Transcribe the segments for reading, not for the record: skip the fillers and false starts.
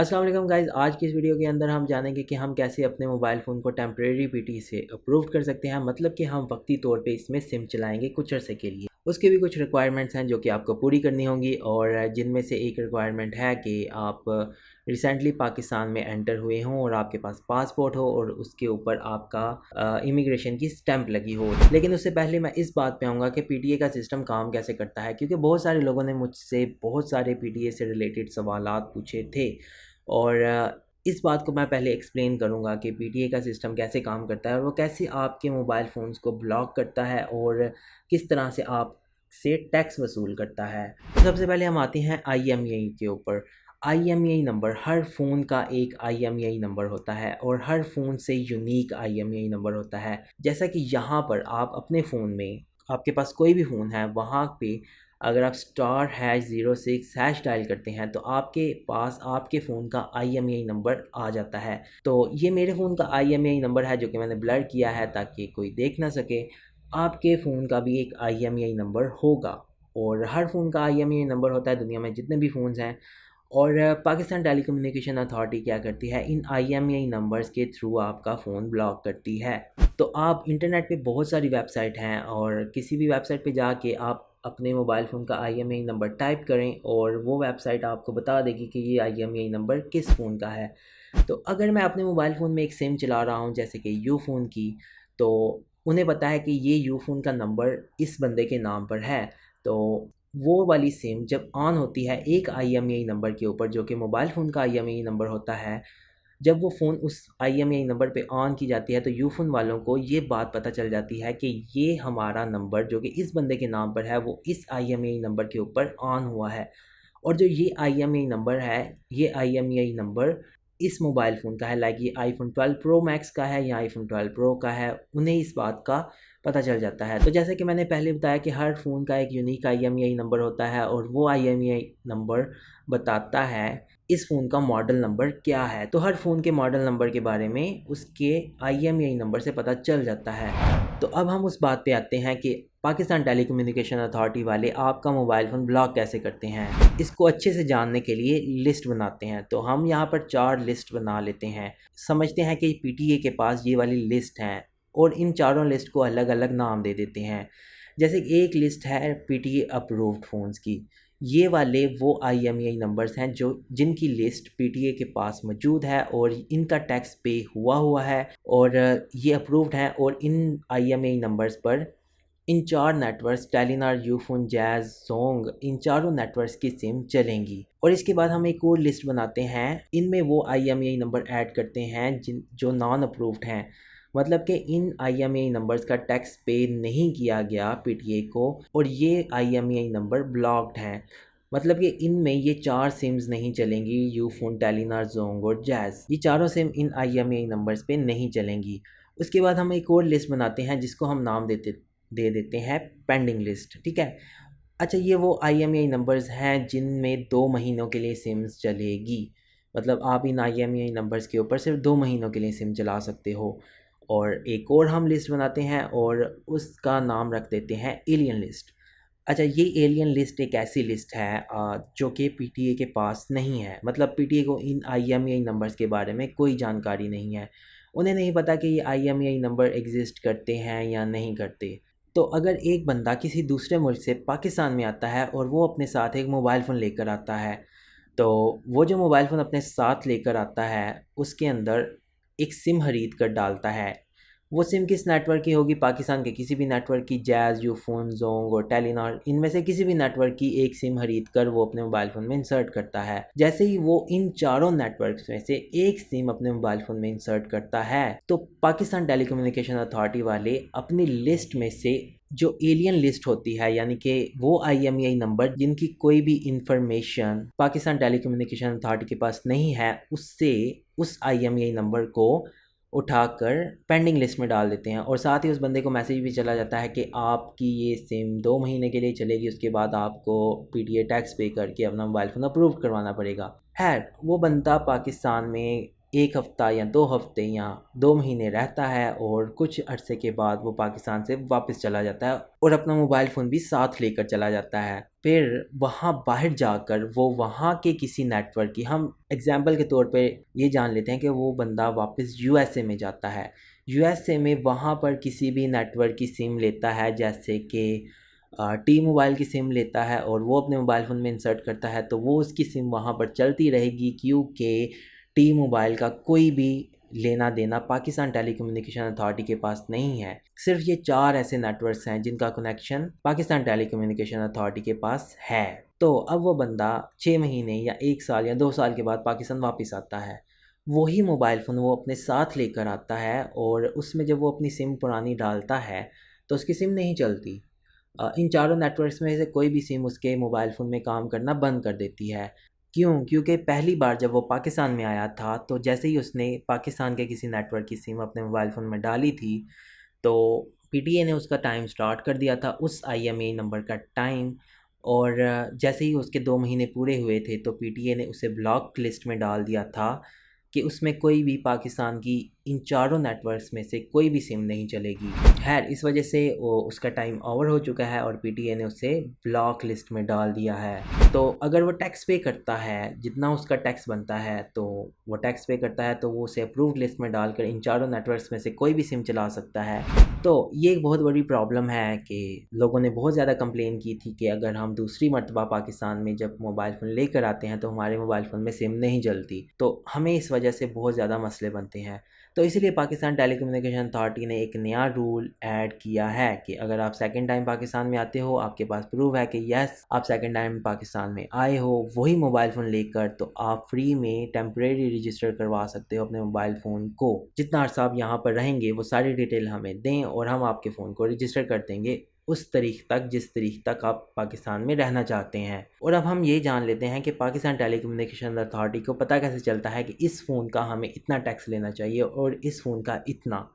अस्सलाम वालेकुम गाइज़। आज की इस वीडियो के अंदर हम जानेंगे कि हम कैसे अपने मोबाइल फ़ोन को टेम्परेरी पीटी से अप्रूव कर सकते हैं। मतलब कि हम वक्ती तौर पे इसमें सिम चलाएंगे कुछ अरसे के लिए। उसके भी कुछ रिक्वायरमेंट्स हैं जो कि आपको पूरी करनी होंगी, और जिनमें से एक रिक्वायरमेंट है कि आप रिसेंटली पाकिस्तान में एंटर हुए हों और आपके पास पासपोर्ट हो और उसके ऊपर आपका इमिग्रेशन की स्टैंप लगी हो। लेकिन उससे पहले मैं इस बात पे आऊँगा कि पीटीए का सिस्टम काम कैसे करता है, क्योंकि बहुत सारे लोगों ने मुझसे बहुत सारे पीटीए से रिलेटेड सवालात पूछे थे। और इस बात को मैं पहले एक्सप्लेन करूँगा कि पीटीए का सिस्टम कैसे काम करता है और वो कैसे आपके मोबाइल फ़ोन्स को ब्लॉक करता है और किस तरह से आपसे टैक्स वसूल करता है। तो सबसे पहले हम आते हैं आईएमईआई के ऊपर। आईएमईआई नंबर, हर फ़ोन का एक आईएमईआई नंबर होता है और हर फ़ोन से यूनिक आईएमईआई नंबर होता है। जैसा कि यहाँ पर आप अपने फ़ोन में, आपके पास कोई भी फ़ोन है, वहाँ पे अगर आप *#06# डायल करते हैं तो आपके पास आपके फ़ोन का आईएमईआई नंबर आ जाता है। तो ये मेरे फ़ोन का आईएमईआई नंबर है जो कि मैंने ब्लर किया है ताकि कोई देख ना सके। आपके फ़ोन का भी एक आईएमईआई नंबर होगा और हर फ़ोन का आईएमईआई नंबर होता है दुनिया में जितने भी फ़ोन्स हैं। और पाकिस्तान टेलीकम्युनिकेशन अथॉरिटी क्या करती है, इन आईएमईआई नंबर्स के थ्रू आपका फ़ोन ब्लॉक करती है। तो आप इंटरनेट पे बहुत सारी वेबसाइट हैं और किसी भी वेबसाइट पे जाके आप अपने मोबाइल फ़ोन का आईएमईआई नंबर टाइप करें और वो वेबसाइट आपको बता देगी कि ये आईएमईआई नंबर किस फ़ोन का है। तो अगर मैं अपने मोबाइल फ़ोन में एक सिम चला रहा हूँ जैसे कि यूफ़ोन की, तो उन्हें पता है कि ये यूफ़ोन का नंबर इस बंदे के नाम पर है। तो वो वाली सिम जब ऑन होती है एक आईएमईआई नंबर के ऊपर जो कि मोबाइल फ़ोन का आईएमईआई नंबर होता है, जब वो फ़ोन उस आईएमईआई नंबर पे ऑन की जाती है तो यूफ़ोन वालों को ये बात पता चल जाती है कि ये हमारा नंबर जो कि इस बंदे के नाम पर है वो इस आईएमईआई नंबर के ऊपर ऑन हुआ है। और जो ये आईएमईआई नंबर है, ये आईएमईआई नंबर इस मोबाइल फ़ोन का है, लाइक ये आईफ़ोन 12 प्रो मैक्स का है या आईफ़ोन 12 प्रो का है, उन्हें इस बात का पता चल जाता है। तो जैसे कि मैंने पहले बताया कि हर फ़ोन का एक यूनिक आईएमईआई नंबर होता है और वो आईएमईआई नंबर बताता है इस फ़ोन का मॉडल नंबर क्या है। तो हर फ़ोन के मॉडल नंबर के बारे में उसके आईएमईआई नंबर से पता चल जाता है। तो अब हम उस बात पे आते हैं कि पाकिस्तान टेलीकम्युनिकेशन अथॉरिटी वाले आपका मोबाइल फ़ोन ब्लॉक कैसे करते हैं। इसको अच्छे से जानने के लिए लिस्ट बनाते हैं। तो हम यहाँ पर 4 लिस्ट बना लेते हैं। समझते हैं कि पीटीए के पास ये वाली लिस्ट हैं और इन चारों लिस्ट को अलग-अलग नाम दे देते हैं। जैसे कि एक लिस्ट है पीटीए अप्रूव्ड फ़ोन्स की। ये वाले वो आईएमईआई नंबर्स हैं जो जिनकी लिस्ट पीटीए के पास मौजूद है और इनका टैक्स पे हुआ है और ये अप्रूव्ड हैं। और इन आईएमईआई नंबर्स पर इन 4 networks Telenor, Ufone, Jazz, Zong, इन चारों नेटवर्क्स की सिम चलेंगी। और इसके बाद हम एक और लिस्ट बनाते हैं। इनमें वो आईएमईआई नंबर ऐड करते हैं जो नॉन अप्रूव्ड हैं। मतलब कि इन आईएमईआई नंबर्स का टैक्स पे नहीं किया गया पीटीए को और ये आईएमईआई नंबर ब्लॉक्ड हैं। मतलब कि इनमें ये 4 सिम्स नहीं चलेंगी, यूफोन, टेलीनॉर, ज़ोंग और जैज़। ये चारों सिम इन आईएमईआई नंबर्स पे नहीं चलेंगी। उसके बाद हम एक और लिस्ट बनाते हैं जिसको हम नाम दे देते हैं पेंडिंग लिस्ट, ठीक है। अच्छा, ये वो आईएमईआई नंबर्स हैं जिनमें 2 महीनों के लिए सिम्स चलेगी। मतलब आप इन आईएमईआई नंबर्स के ऊपर सिर्फ 2 महीनों के लिए सिम चला सकते हो। और एक और हम लिस्ट बनाते हैं और उसका नाम रख देते हैं एलियन लिस्ट। अच्छा, ये एलियन लिस्ट एक ऐसी लिस्ट है जो कि पीटीए के पास नहीं है। मतलब पीटीए को इन आईएमईआई नंबर्स के बारे में कोई जानकारी नहीं है। उन्हें नहीं पता कि ये आईएमईआई नंबर एग्ज़िस्ट करते हैं या नहीं करते। तो अगर एक बंदा किसी दूसरे मुल्क से पाकिस्तान में आता है और वो अपने साथ एक मोबाइल फ़ोन लेकर आता है, तो वो जो मोबाइल फ़ोन अपने साथ लेकर आता है, उसके अंदर एक सिम खरीद कर डालता है। वो सिम किस नेटवर्क की होगी? पाकिस्तान के किसी भी नेटवर्क की, जैज़, यूफोन, ज़ोंग और टेलीनॉर, इनमें से किसी भी नेटवर्क की एक सिम खरीद कर वो अपने मोबाइल फ़ोन में इंसर्ट करता है। जैसे ही वो इन चारों नेटवर्क्स में से एक सिम अपने मोबाइल फ़ोन में इंसर्ट करता है, तो पाकिस्तान टेलीकम्युनिकेशन अथॉरिटी वाले अपनी लिस्ट में से जो एलियन लिस्ट होती है, यानी कि वो आईएमईआई नंबर जिनकी कोई भी इंफॉर्मेशन पाकिस्तान टेलीकम्युनिकेशन अथॉरिटी के पास नहीं है, उससे उस आईएमईआई नंबर को उठाकर पेंडिंग लिस्ट में डाल देते हैं। और साथ ही उस बंदे को मैसेज भी चला जाता है कि आपकी ये सिम 2 महीने के लिए चलेगी, उसके बाद आपको पीटीए टैक्स पे करके अपना मोबाइल फ़ोन अप्रूव करवाना पड़ेगा। खैर, वो बंदा पाकिस्तान में 1 हफ़्ता या 2 हफ़्ते या 2 महीने रहता है और कुछ अरसे के बाद वो पाकिस्तान से वापस चला जाता है और अपना मोबाइल फ़ोन भी साथ लेकर चला जाता है। फिर वहाँ बाहर जाकर वो वहाँ के किसी नेटवर्क की, हम एग्ज़ाम्पल के तौर पे ये जान लेते हैं कि वो बंदा वापस यूएसए में जाता है। यूएसए में वहाँ पर किसी भी नेटवर्क की सिम लेता है, जैसे कि टी मोबाइल की सिम लेता है और वो अपने मोबाइल फ़ोन में इंसर्ट करता है, तो वो उसकी सिम वहाँ पर चलती रहेगी, क्योंकि टी मोबाइल का कोई भी लेना देना पाकिस्तान टेलीकम्युनिकेशन अथॉरिटी के पास नहीं है। सिर्फ ये 4 ऐसे नेटवर्क्स हैं जिनका कनेक्शन पाकिस्तान टेलीकम्युनिकेशन अथॉरिटी के पास है। तो अब वो बंदा 6 महीने या 1 साल या 2 साल के बाद पाकिस्तान वापस आता है। वही मोबाइल फ़ोन वो अपने साथ लेकर आता है और उसमें जब वो अपनी सिम पुरानी डालता है तो उसकी सिम नहीं चलती। इन चारों नेटवर्क्स में से कोई भी सिम उसके मोबाइल फ़ोन में काम करना बंद कर देती है। क्यों? क्योंकि पहली बार जब वो पाकिस्तान में आया था, तो जैसे ही उसने पाकिस्तान के किसी नेटवर्क की सिम अपने मोबाइल फ़ोन में डाली थी, तो पीटीए ने उसका टाइम स्टार्ट कर दिया था, उस आईएमईआई नंबर का टाइम। और जैसे ही उसके 2 महीने पूरे हुए थे, तो पीटीए ने उसे ब्लॉक लिस्ट में डाल दिया था कि उसमें कोई भी पाकिस्तान की इन चारों नेटवर्क्स में से कोई भी सिम नहीं चलेगी। खैर, इस वजह से वो उसका टाइम ओवर हो चुका है और पीटीए ने उसे ब्लॉक लिस्ट में डाल दिया है। तो अगर वो टैक्स पे करता है, जितना उसका टैक्स बनता है, तो वो टैक्स पे करता है, तो वो उसे अप्रूव्ड लिस्ट में डालकर इन चारों नेटवर्क्स में से कोई भी सिम चला सकता है। तो ये एक बहुत बड़ी प्रॉब्लम है कि लोगों ने बहुत ज़्यादा कंप्लेन की थी कि अगर हम दूसरी मर्तबा पाकिस्तान में जब मोबाइल फ़ोन लेकर आते हैं तो हमारे मोबाइल फ़ोन में सिम नहीं चलती, तो हमें इस वजह से बहुत ज़्यादा मसले बनते हैं। तो इसीलिए पाकिस्तान टेलीकम्युनिकेशन अथॉरिटी ने एक नया रूल ऐड किया है कि अगर आप सेकंड टाइम पाकिस्तान में आते हो, आपके पास प्रूफ है कि यस आप सेकंड टाइम पाकिस्तान में आए हो वही मोबाइल फ़ोन लेकर, तो आप फ्री में टेम्परेरी रजिस्टर करवा सकते हो अपने मोबाइल फ़ोन को। जितना अर्सा आप यहाँ पर रहेंगे वो सारी डिटेल हमें दें और हम आपके फ़ोन को रजिस्टर कर देंगे उस तारीख तक जिस तारीख तक आप पाकिस्तान में रहना चाहते हैं। और अब हम ये जान लेते हैं कि पाकिस्तान टेलीकम्युनिकेशन अथॉरिटी को पता कैसे चलता है कि इस फ़ोन का हमें इतना टैक्स लेना चाहिए और इस फ़ोन का इतना।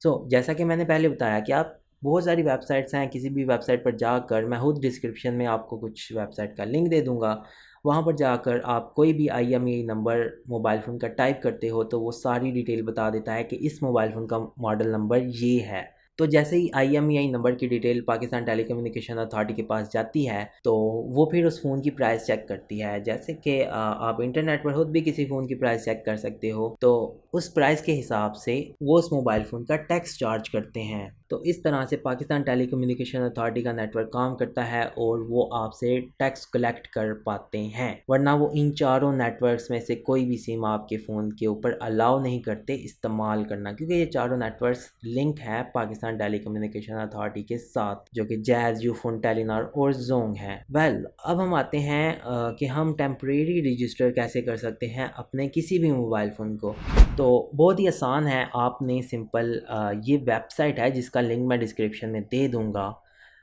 जैसा कि मैंने पहले बताया कि आप बहुत सारी वेबसाइट्स हैं, किसी भी वेबसाइट पर जाकर, मैं खुद डिस्क्रिप्शन में आपको कुछ वेबसाइट का लिंक दे दूँगा, वहाँ पर जाकर आप कोई भी आईएमईआई नंबर मोबाइल फ़ोन का टाइप करते हो तो वो सारी डिटेल बता देता है कि इस मोबाइल फ़ोन का मॉडल नंबर ये है। तो जैसे ही आईएमईआई नंबर की डिटेल पाकिस्तान टेलीकम्युनिकेशन अथॉरिटी के पास जाती है, तो वो फिर उस फ़ोन की प्राइस चेक करती है। जैसे कि आप इंटरनेट पर खुद भी किसी फ़ोन की प्राइस चेक कर सकते हो, तो उस प्राइस के हिसाब से वो उस मोबाइल फ़ोन का टैक्स चार्ज करते हैं। तो इस तरह से पाकिस्तान टेलीकम्युनिकेशन अथॉरिटी का नेटवर्क काम करता है और वो आपसे टैक्स कलेक्ट कर पाते हैं, वरना वो इन चारों नेटवर्क्स में से कोई भी सिम आपके फ़ोन के ऊपर अलाउ नहीं करते इस्तेमाल करना, क्योंकि ये चारों नेटवर्क्स लिंक है पाकिस्तान टेलीकम्युनिकेशन अथॉरिटी के साथ, जो कि जैज़, यूफोन, टेलीनॉर और जोंग है। अब हम आते हैं कि हम टेम्परेरी रजिस्टर कैसे कर सकते हैं अपने किसी भी मोबाइल फ़ोन को। तो बहुत ही आसान है, आपने सिंपल ये वेबसाइट है जिसका लिंक मैं डिस्क्रिप्शन में दे दूँगा,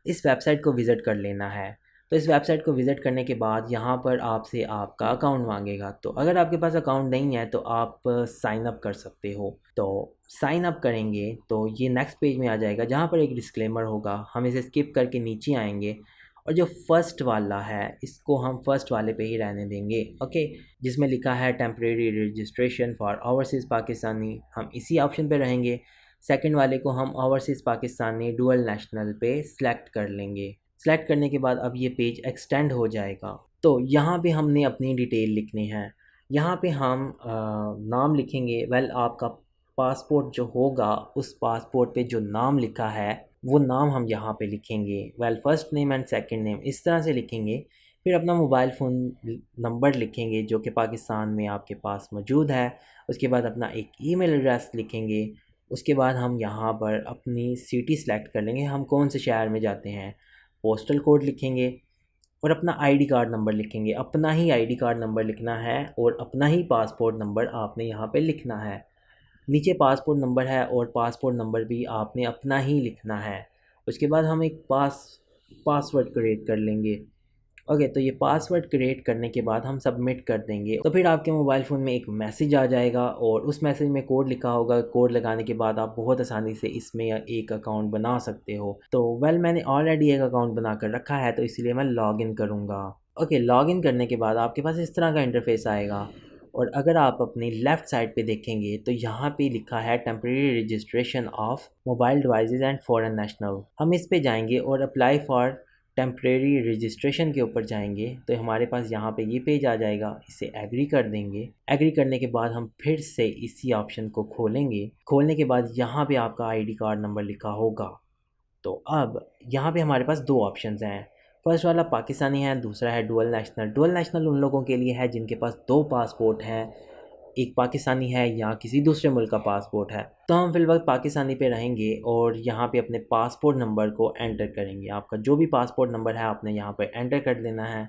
इस वेबसाइट को विज़िट कर लेना है। तो इस वेबसाइट को विज़िट करने के बाद यहाँ पर आपसे आपका अकाउंट मांगेगा, तो अगर आपके पास अकाउंट नहीं है तो आप साइन अप कर सकते हो। तो साइन अप करेंगे तो ये नेक्स्ट पेज में आ जाएगा जहाँ पर एक डिस्क्लेमर होगा, हम इसे स्किप करके नीचे आएंगे और जो फर्स्ट वाला है इसको हम फर्स्ट वाले पे ही रहने देंगे, ओके, जिसमें लिखा है temporary registration for overseas Pakistani, हम इसी ऑप्शन पे रहेंगे। सेकंड वाले को हम ओवरसीज़ पाकिस्तानी डुअल नेशनल पे सिलेक्ट कर लेंगे। सेलेक्ट करने के बाद अब ये पेज एक्सटेंड हो जाएगा। तो यहाँ पे हमने अपनी डिटेल लिखनी है। यहाँ पे हम नाम लिखेंगे। आपका पासपोर्ट जो होगा उस पासपोर्ट पे जो नाम लिखा है वो नाम हम यहाँ पे लिखेंगे। First name and second name इस तरह से लिखेंगे। फिर अपना मोबाइल फ़ोन नंबर लिखेंगे जो कि पाकिस्तान में आपके पास मौजूद है। उसके बाद अपना एक ईमेल एड्रेस लिखेंगे। उसके बाद हम यहाँ पर अपनी सिटी सेलेक्ट कर लेंगे, हम कौन से शहर में जाते हैं। पोस्टल कोड लिखेंगे और अपना आईडी कार्ड नंबर लिखेंगे। अपना ही आईडी कार्ड नंबर लिखना है और अपना ही पासपोर्ट नंबर आपने यहाँ पे लिखना है। नीचे पासपोर्ट नंबर है और पासपोर्ट नंबर भी आपने अपना ही लिखना है। उसके बाद हम एक पासवर्ड क्रिएट कर लेंगे। ओके, तो ये पासवर्ड क्रिएट करने के बाद हम सबमिट कर देंगे, तो फिर आपके मोबाइल फ़ोन में एक मैसेज आ जाएगा और उस मैसेज में कोड लिखा होगा। कोड लगाने के बाद आप बहुत आसानी से इसमें एक अकाउंट बना सकते हो। तो मैंने ऑलरेडी एक अकाउंट बना कर रखा है, तो इसलिए मैं लॉगिन करूँगा। ओके, लॉगिन करने के बाद आपके पास इस तरह का इंटरफेस आएगा। और अगर आप अपनी लेफ़्ट साइड पे देखेंगे तो यहाँ पे लिखा है temporary registration of mobile devices and foreign national. हम इस पे जाएंगे और अप्लाई फॉर टेम्परेरी रजिस्ट्रेशन के ऊपर जाएंगे तो हमारे पास यहाँ पे ये पेज आ जाएगा। इसे एग्री कर देंगे। एग्री करने के बाद हम फिर से इसी ऑप्शन को खोलेंगे। खोलने के बाद यहाँ पे आपका आईडी कार्ड नंबर लिखा होगा। तो अब यहाँ पे हमारे पास दो ऑप्शंस हैं। फर्स्ट वाला पाकिस्तानी है, दूसरा है डुअल नेशनल। डुअल नेशनल उन लोगों के लिए है जिनके पास दो पासपोर्ट हैं, एक पाकिस्तानी है या किसी दूसरे मुल्क का पासपोर्ट है। तो हम फिलहाल पाकिस्तानी पे रहेंगे और यहाँ पे अपने पासपोर्ट नंबर को एंटर करेंगे। आपका जो भी पासपोर्ट नंबर है आपने यहाँ पर एंटर कर देना है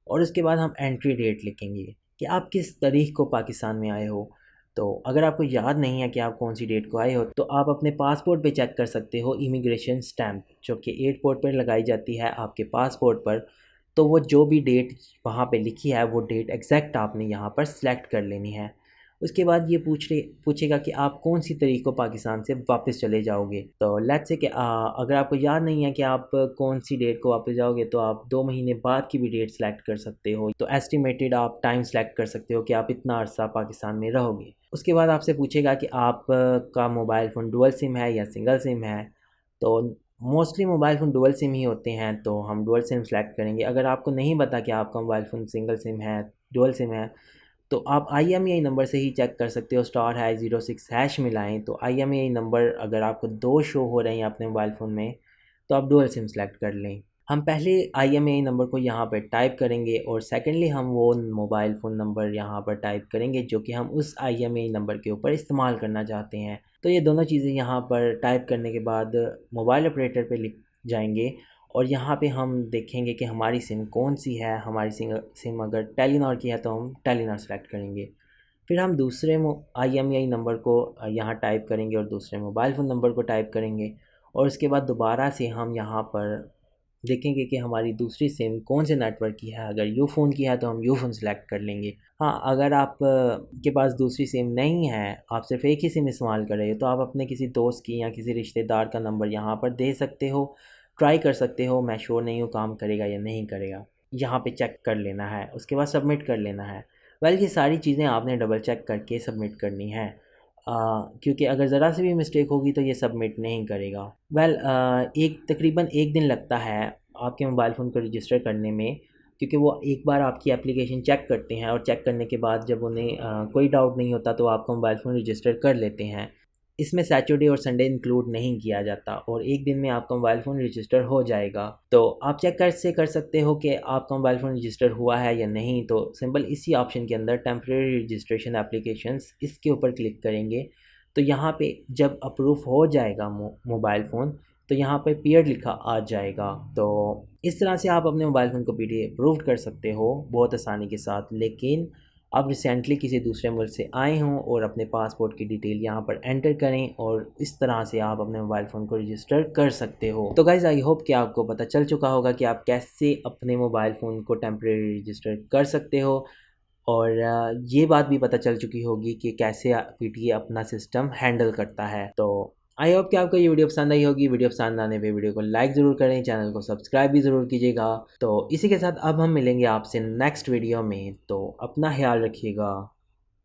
और उसके बाद हम एंट्री डेट लिखेंगे कि आप किस तारीख को पाकिस्तान में आए हो। तो अगर आपको याद नहीं है कि आप कौन सी डेट को आए हो तो आप अपने पासपोर्ट पे चेक कर सकते हो इमिग्रेशन स्टैम्प जो कि एयरपोर्ट पर लगाई जाती है आपके पासपोर्ट पर। तो वो जो भी डेट वहाँ पे लिखी है वो डेट एग्जैक्ट आपने यहाँ पर सिलेक्ट कर लेनी है। उसके बाद ये पूछेगा कि आप कौन सी तारीख को पाकिस्तान से वापस चले जाओगे। तो लेट्स से कि अगर आपको याद नहीं है कि आप कौन सी डेट को वापस जाओगे तो आप 2 महीने बाद की भी डेट सेलेक्ट कर सकते हो। तो एस्टिमेटेड आप टाइम सेलेक्ट कर सकते हो कि आप इतना अरसा पाकिस्तान में रहोगे। उसके बाद आपसे पूछेगा कि आप का मोबाइल फ़ोन डुअल सिम है या सिंगल सिम है। तो mostly mobile phone dual SIM ही होते हैं तो हम डुअल सिम सेलेक्ट करेंगे। अगर आपको नहीं पता कि आपका मोबाइल फ़ोन सिंगल सिम है डुअल सिम है तो आप IMEI नंबर से ही चेक कर सकते हो। *#06# मिलाएं तो IMEI नंबर अगर आपको 2 शो हो रहे हैं अपने मोबाइल फ़ोन में तो आप डुअल सिम सेलेक्ट कर लें। हम पहले IMEI नंबर को यहाँ पर टाइप करेंगे और सेकेंडली हम वो मोबाइल फ़ोन नंबर यहाँ पर टाइप करेंगे जो कि हम उस IMEI नंबर के ऊपर इस्तेमाल करना चाहते हैं। तो ये दोनों चीज़ें यहाँ पर टाइप करने के बाद मोबाइल ऑपरेटर पे लिख जाएंगे और यहाँ पे हम देखेंगे कि हमारी सिम कौन सी है। हमारी सिम अगर टेलीनॉर की है तो हम टेलीनॉर सेलेक्ट करेंगे। फिर हम दूसरे IMEI नंबर को यहाँ टाइप करेंगे और दूसरे मोबाइल फ़ोन नंबर को टाइप करेंगे और उसके बाद दोबारा से हम यहाँ पर देखेंगे कि हमारी दूसरी सिम कौन से नेटवर्क की है। अगर यूफ़ोन की है तो हम यूफ़ोन सेलेक्ट कर लेंगे। हाँ, अगर आप के पास दूसरी सिम नहीं है, आप सिर्फ एक ही सिम इस्तेमाल कर रहे हो तो आप अपने किसी दोस्त की या किसी रिश्तेदार का नंबर यहाँ पर दे सकते हो, ट्राई कर सकते हो। मैं श्योर नहीं हूँ काम करेगा या नहीं करेगा, यहाँ पे चेक कर लेना है। उसके बाद सबमिट कर लेना है। वेल ये सारी चीज़ें आपने डबल चेक करके सबमिट करनी है क्योंकि अगर ज़रा सी भी मिस्टेक होगी तो ये सबमिट नहीं करेगा। वेल तकरीबन एक दिन लगता है आपके मोबाइल फ़ोन को रजिस्टर करने में क्योंकि वो एक बार आपकी एप्लीकेशन चेक करते हैं और चेक करने के बाद जब उन्हें कोई डाउट नहीं होता तो आपका मोबाइल फ़ोन रजिस्टर कर लेते हैं। इसमें सैटरडे और संडे इंक्लूड नहीं किया जाता और एक दिन में आपका मोबाइल फ़ोन रजिस्टर हो जाएगा। तो आप चेक कर सकते हो कि आपका मोबाइल फ़ोन रजिस्टर हुआ है या नहीं। तो सिंपल इसी ऑप्शन के अंदर टेम्परेरी रजिस्ट्रेशन एप्लीकेशंस इसके ऊपर क्लिक करेंगे तो यहाँ पे जब अप्रूव हो जाएगा मोबाइल फ़ोन तो यहाँ पे पीरियड लिखा आ जाएगा। तो इस तरह से आप अपने मोबाइल फ़ोन को पीडी अप्रूव कर सकते हो बहुत आसानी के साथ। लेकिन आप रिसेंटली किसी दूसरे मुल्क से आए हों और अपने पासपोर्ट की डिटेल यहाँ पर एंटर करें और इस तरह से आप अपने मोबाइल फ़ोन को रजिस्टर कर सकते हो। तो गाइज़ आई होप कि आपको पता चल चुका होगा कि आप कैसे अपने मोबाइल फ़ोन को टेम्परेरी रजिस्टर कर सकते हो और ये बात भी पता चल चुकी होगी कि कैसे PTA अपना सिस्टम हैंडल करता है। तो आई होप कि आपको ये वीडियो पसंद आई होगी। वीडियो पसंद आने पे वीडियो को लाइक ज़रूर करें, चैनल को सब्सक्राइब भी ज़रूर कीजिएगा। तो इसी के साथ अब हम मिलेंगे आपसे नेक्स्ट वीडियो में। तो अपना ख्याल रखिएगा।